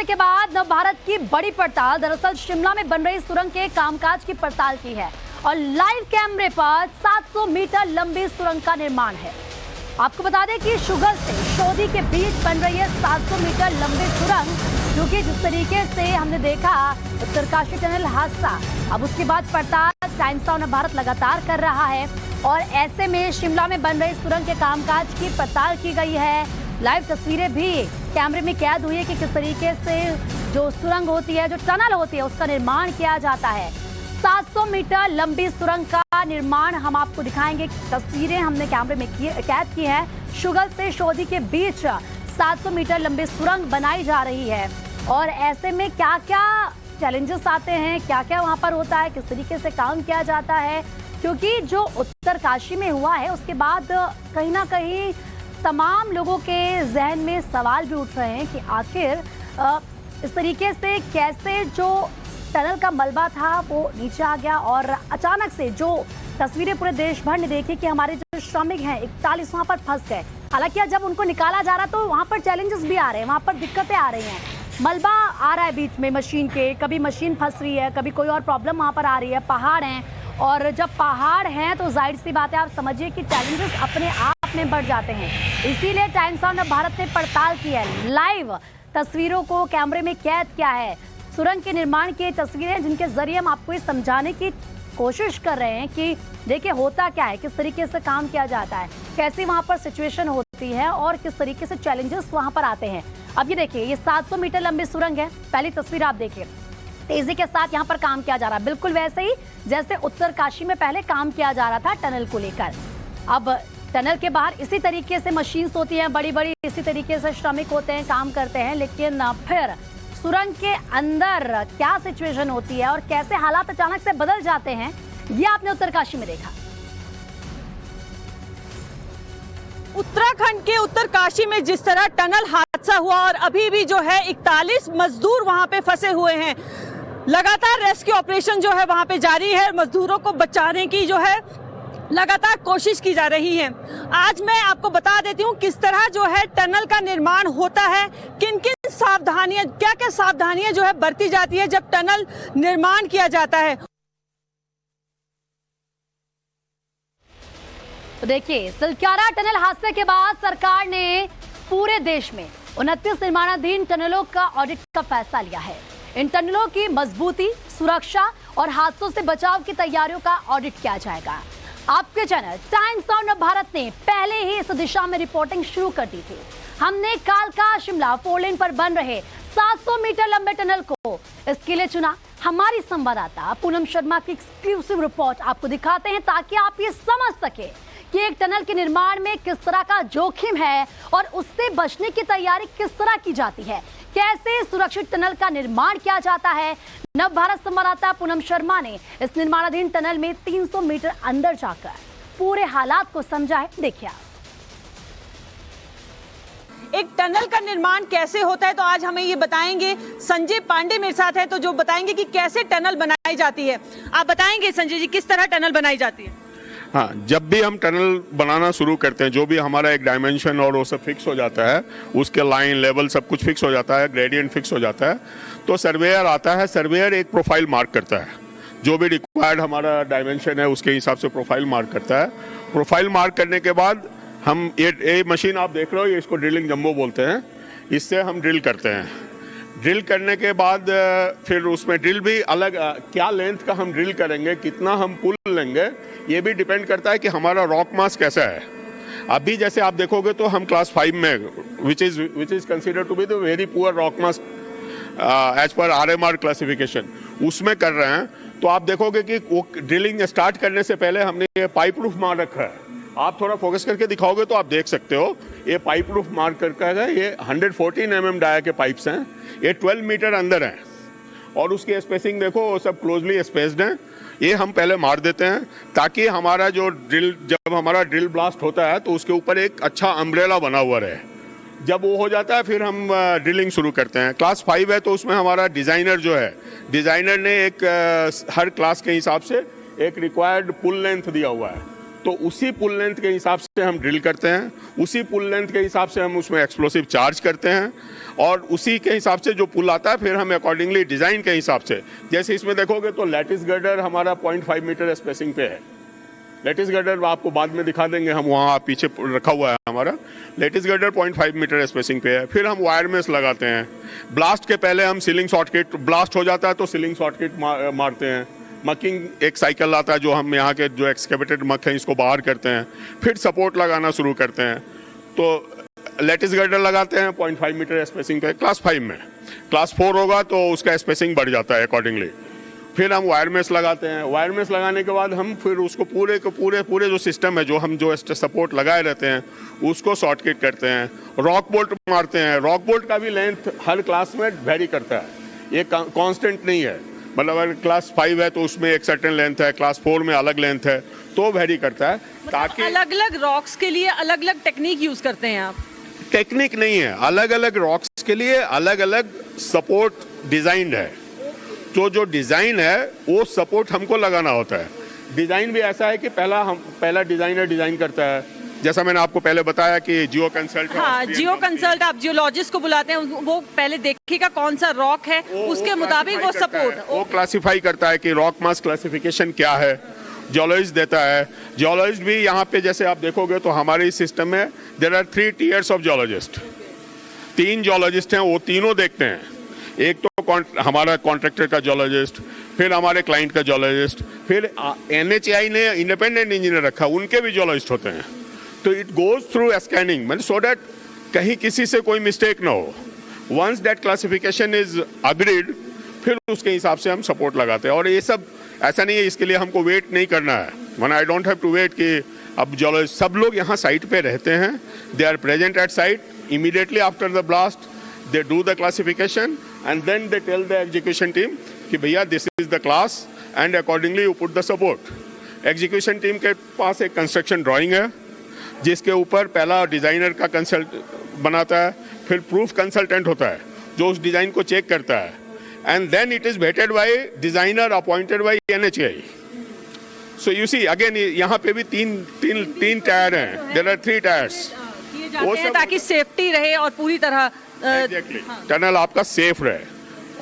के बाद नवभारत की बड़ी पड़ताल दरअसल शिमला में बन रही सुरंग के कामकाज की पड़ताल की है और लाइव कैमरे पर 700 मीटर लंबी सुरंग का निर्माण है। आपको बता दें कि शुगर से शोधी के बीच बन रही है 700 मीटर लंबी सुरंग, जो कि जिस तरीके से हमने देखा उत्तरकाशी टनल हादसा, अब उसके बाद पड़ताल टाइम्स ऑफ नवभारत लगातार कर रहा है और ऐसे में शिमला में बन रही सुरंग के कामकाज की पड़ताल की गई है। लाइव तस्वीरें भी कैमरे में कैद हुई है कि किस तरीके से जो सुरंग होती है, जो टनल होती है, उसका निर्माण किया जाता है। 700 मीटर लंबी सुरंग का निर्माण हम आपको दिखाएंगे। तस्वीरें हमने कैमरे में कैद की है। शुगर से शोधी के बीच 700 मीटर लंबी सुरंग बनाई जा रही है और ऐसे में क्या क्या चैलेंजेस आते हैं, क्या क्या वहां पर होता है, किस तरीके से काम किया जाता है, क्योंकि जो उत्तरकाशी में हुआ है उसके बाद कहीं ना कहीं तमाम लोगों के जहन में सवाल भी उठ रहे हैं कि आखिर इस तरीके से कैसे जो टनल का मलबा था वो नीचे आ गया और अचानक से जो तस्वीरें पूरे देश भर ने देखी कि हमारे जो श्रमिक हैं 41 वहां पर फंस गए। हालांकि जब उनको निकाला जा रहा तो वहां पर चैलेंजेस भी आ रहे हैं, वहां पर दिक्कतें आ रही हैं, मलबा आ रहा है बीच में मशीन के, कभी मशीन फंस रही है, कभी कोई और प्रॉब्लम वहां पर आ रही है, पहाड़ हैं और जब पहाड़ हैं तो जाहिर सी बात है, आप समझिए कि चैलेंजेस अपने आप में बढ़ जाते हैं। इसीलिए टाइम्स ऑफ नवभारत ने पड़ताल की है, लाइव तस्वीरों को कैमरे में कैद किया है। सुरंग के निर्माण की तस्वीरें जिनके जरिए हम आपको ये समझाने की कोशिश कर रहे हैं कि देखिए होता क्या है, किस तरीके से काम किया जाता है, कैसी वहां पर सिचुएशन होती है और किस तरीके से चैलेंजेस वहां पर आते हैं। अब ये देखिए, ये 700 मीटर लंबी सुरंग है। पहली तस्वीर आप देखिए, तेजी के साथ यहाँ पर काम किया जा रहा है, बिल्कुल वैसे ही जैसे उत्तरकाशी में पहले काम किया जा रहा था टनल को लेकर। अब टनल के बाहर इसी तरीके से मशीन्स होती हैं, बड़ी बड़ी, इसी तरीके से श्रमिक होते हैं, काम करते हैं, लेकिन फिर सुरंग के अंदर क्या सिचुएशन होती है और कैसे हालात अचानक से बदल जाते हैं, ये आपने उत्तरकाशी में देखा। उत्तराखंड के उत्तरकाशी में जिस तरह टनल हादसा हुआ और अभी भी जो है 41 मजदूर वहां पे फंसे हुए हैं, लगातार रेस्क्यू ऑपरेशन जो है वहां पे जारी है, मजदूरों को बचाने की जो है लगातार कोशिश की जा रही है। आज मैं आपको बता देती हूँ किस तरह जो है टनल का निर्माण होता है, किन किन सावधानियां, क्या क्या सावधानियां जो है बरती जाती है जब टनल निर्माण किया जाता है। तो देखिए, सिलक्यारा टनल हादसे के बाद सरकार ने पूरे देश में 29 निर्माणाधीन टनलों का ऑडिट का फैसला लिया है। इन टनलों की मजबूती, सुरक्षा और हादसों से बचाव की तैयारियों का ऑडिट किया जाएगा। आपके चैनल टाइम्स ऑफ नवभारत ने पहले ही इस दिशा में रिपोर्टिंग शुरू कर दी थी। हमने कालका शिमला 4 लेन पर बन रहे 700 मीटर लंबे टनल को इसके लिए चुना। हमारी संवाददाता पूनम शर्मा की एक्सक्लूसिव रिपोर्ट आपको दिखाते हैं ताकि आप ये समझ सके कि एक टनल के निर्माण में किस तरह का जोखिम है और उससे बचने की तैयारी किस तरह की जाती है, कैसे सुरक्षित टनल का निर्माण किया जाता है। नवभारत संवाददाता पूनम शर्मा ने इस निर्माणाधीन टनल में 300 मीटर अंदर जाकर पूरे हालात को समझा है। देखिए, एक टनल का निर्माण कैसे होता है तो आज हमें ये बताएंगे संजय पांडे मेरे साथ है, तो जो बताएंगे कि कैसे टनल बनाई जाती है। आप बताएंगे संजय जी, किस तरह टनल बनाई जाती है? हाँ, जब भी हम टनल बनाना शुरू करते हैं, जो भी हमारा एक डायमेंशन और वो सब फिक्स हो जाता है, उसके लाइन लेवल सब कुछ फिक्स हो जाता है, ग्रेडियंट फिक्स हो जाता है, तो सर्वेयर आता है। सर्वेयर एक प्रोफाइल मार्क करता है, जो भी रिक्वायर्ड हमारा डायमेंशन है उसके हिसाब से प्रोफाइल मार्क करता है। प्रोफाइल मार्क करने के बाद हम ये मशीन आप देख रहे हो, ये इसको ड्रिलिंग जंबो बोलते हैं, इससे हम ड्रिल करते हैं। ड्रिल करने के बाद फिर उसमें ड्रिल भी अलग, क्या लेंथ का हम ड्रिल करेंगे, कितना हम पुल लेंगे, ये भी डिपेंड करता है कि हमारा रॉक मास कैसा है। अभी जैसे आप देखोगे तो हम क्लास 5 में, which is considered to be the very poor rock mass as per RMR classification, उसमें कर रहे हैं। तो आप देखोगे कि वो ड्रिलिंग स्टार्ट करने से पहले हमने ये पाइप प्रूफ मार रखा है। आप थोड़ा फोकस करके दिखाओगे तो आप देख सकते हो, ये पाइप प्रूफ मार करके है। ये 114 mm डाया के पाइप्स हैं, ये 12 मीटर अंदर हैं और उसकी स्पेसिंग देखो, वो सब क्लोजली स्पेस्ड हैं। ये हम पहले मार देते हैं ताकि हमारा जो ड्रिल, जब हमारा ड्रिल ब्लास्ट होता है तो उसके ऊपर एक अच्छा अम्ब्रेला बना हुआ रहे। जब वो हो जाता है फिर हम ड्रिलिंग शुरू करते हैं। क्लास 5 है तो उसमें हमारा डिज़ाइनर जो है, डिज़ाइनर ने एक हर क्लास के हिसाब से एक रिक्वायर्ड पुल लेंथ दिया हुआ है। तो उसी पुल लेंथ के हिसाब से हम ड्रिल करते हैं, उसी पुल लेंथ के हिसाब से हम उसमें एक्सप्लोसिव चार्ज करते हैं, और उसी के हिसाब से जो पुल आता है फिर हम अकॉर्डिंगली डिज़ाइन के हिसाब से, जैसे इसमें देखोगे तो लैटिस गर्डर हमारा 0.5 मीटर स्पेसिंग पे है। लेटिस गर्डर आपको बाद में दिखा देंगे, हम वहाँ पीछे रखा हुआ है हमारा लेटिस गर्डर 0.5 मीटर स्पेसिंग पे है। फिर हम वायर मेस लगाते हैं। ब्लास्ट के पहले हम सीलिंग शॉर्ट किट, ब्लास्ट हो जाता है तो सीलिंग शॉर्ट किट मारते हैं। मकिंग एक साइकिल आता है जो हम यहाँ के जो एक्सकेवेटेड मक हैं इसको बाहर करते हैं, फिर सपोर्ट लगाना शुरू करते हैं। तो लेटिस गर्डर लगाते हैं 0.5 मीटर स्पेसिंग पे क्लास 5 में। क्लास 4 होगा तो उसका स्पेसिंग बढ़ जाता है अकॉर्डिंगली। फिर हम वायर मेस लगाते हैं। वायर मेस लगाने के बाद हम फिर उसको पूरे जो सिस्टम है, जो हम जो सपोर्ट लगाए रहते हैं उसको शॉर्ट किट करते हैं। रॉक बोल्ट मारते हैं। रॉक बोल्ट का भी लेंथ हर क्लास में वेरी करता है, ये कांस्टेंट नहीं है। मतलब अगर क्लास 5 है तो उसमें एक सर्टेन लेंथ है, क्लास 4 में अलग लेंथ है, तो वेरी करता है। ताकि अलग अलग रॉक्स के लिए अलग अलग टेक्निक यूज करते हैं आप? टेक्निक नहीं है, अलग अलग रॉक्स के लिए अलग अलग सपोर्ट डिजाइन है। तो जो डिजाइन है वो सपोर्ट हमको लगाना होता है। डिजाइन भी ऐसा है कि पहला डिजाइनर डिजाइन करता है, जैसा मैंने आपको पहले बताया कि जियो कंसल्ट। हाँ, जियो कंसल्ट आप जियोलॉजिस्ट को बुलाते हैं, वो पहले देखेगा कौन सा रॉक है, उसके मुताबिक वो सपोर्ट वो क्लासिफाई करता है कि रॉक मास क्लासिफिकेशन क्या है, जियोलॉजिस्ट देता है। जियोलॉजिस्ट भी यहाँ पे जैसे आप देखोगे तो हमारे इस सिस्टम में there are 3 tiers of geologist. 3 geologist हैं, वो तीनों देखते हैं। एक तो हमारा कॉन्ट्रैक्टर का जियोलॉजिस्ट, फिर हमारे क्लाइंट का जियोलॉजिस्ट, फिर NHAI ने इंडिपेंडेंट इंजीनियर रखा, उनके भी जियोलॉजिस्ट होते हैं। तो इट गोज थ्रू स्कैनिंग, मतलब सो दैट कहीं किसी से कोई मिस्टेक ना हो। Once that classification is agreed, फिर उसके हिसाब से हम सपोर्ट लगाते हैं। और ये सब ऐसा नहीं है, इसके लिए हमको वेट नहीं करना है। One I don't have to wait कि अब जियोलॉजिस्ट सब लोग यहाँ साइट पे रहते हैं, they are present at site immediately after the blast, they do the classification and then they tell the execution team कि भैया this is the class and accordingly you put the support. Execution team के पास एक construction drawing है जिसके ऊपर पहला designer का कंसल्ट बनाता है, फिर प्रूफ कंसल्टेंट होता है जो उस डिज़ाइन को चेक करता है, and then it is vetted by designer appointed by NHAI। So you see again यहाँ पे भी तीन टायर हैं, देयर आर 3 टायर्स वो सब ताकि सेफ्टी रहे और पूरी तरह एग्जैक्टली टनल आपका सेफ रहे।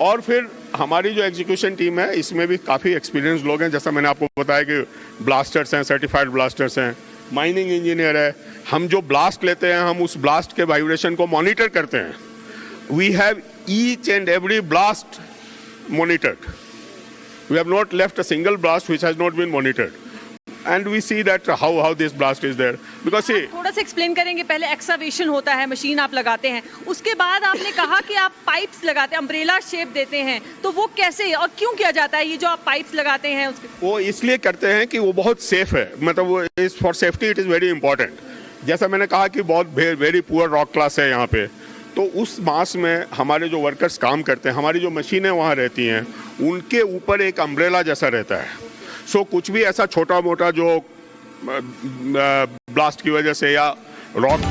और फिर हमारी जो एग्जीक्यूशन टीम है इसमें भी काफ़ी एक्सपीरियंस लोग हैं, जैसा मैंने आपको बताया कि ब्लास्टर्स हैं, सर्टिफाइड ब्लास्टर्स हैं, माइनिंग इंजीनियर है। हम जो ब्लास्ट लेते हैं हम उस ब्लास्ट के वाइब्रेशन को मॉनिटर करते हैं। We have each and every blast monitored. We have not left a single blast which has not been monitored. And we see that how this blast is there. Because see, थोड़ा सा explain करेंगे। पहले excavation होता है, machine आप लगाते हैं, उसके बाद आपने कहा कि आप पाइप्स लगाते हैं, अम्ब्रेला शेप देते हैं, तो वो कैसे और क्यों किया जाता है? ये जो आप पाइप्स लगाते हैं उसके वो इसलिए करते हैं कि वो बहुत सेफ है, मतलब वो is for safety it is very important. जैसा मैंने कहा कि बहुत वेरी पुअर रॉक क्लास है यहाँ पे, तो उस मास में हमारे जो वर्कर्स काम करते हैं, हमारी जो मशीनें वहाँ रहती हैं, उनके ऊपर एक अम्ब्रेला जैसा रहता है। सो कुछ भी ऐसा छोटा मोटा जो ब्लास्ट की वजह से या रॉक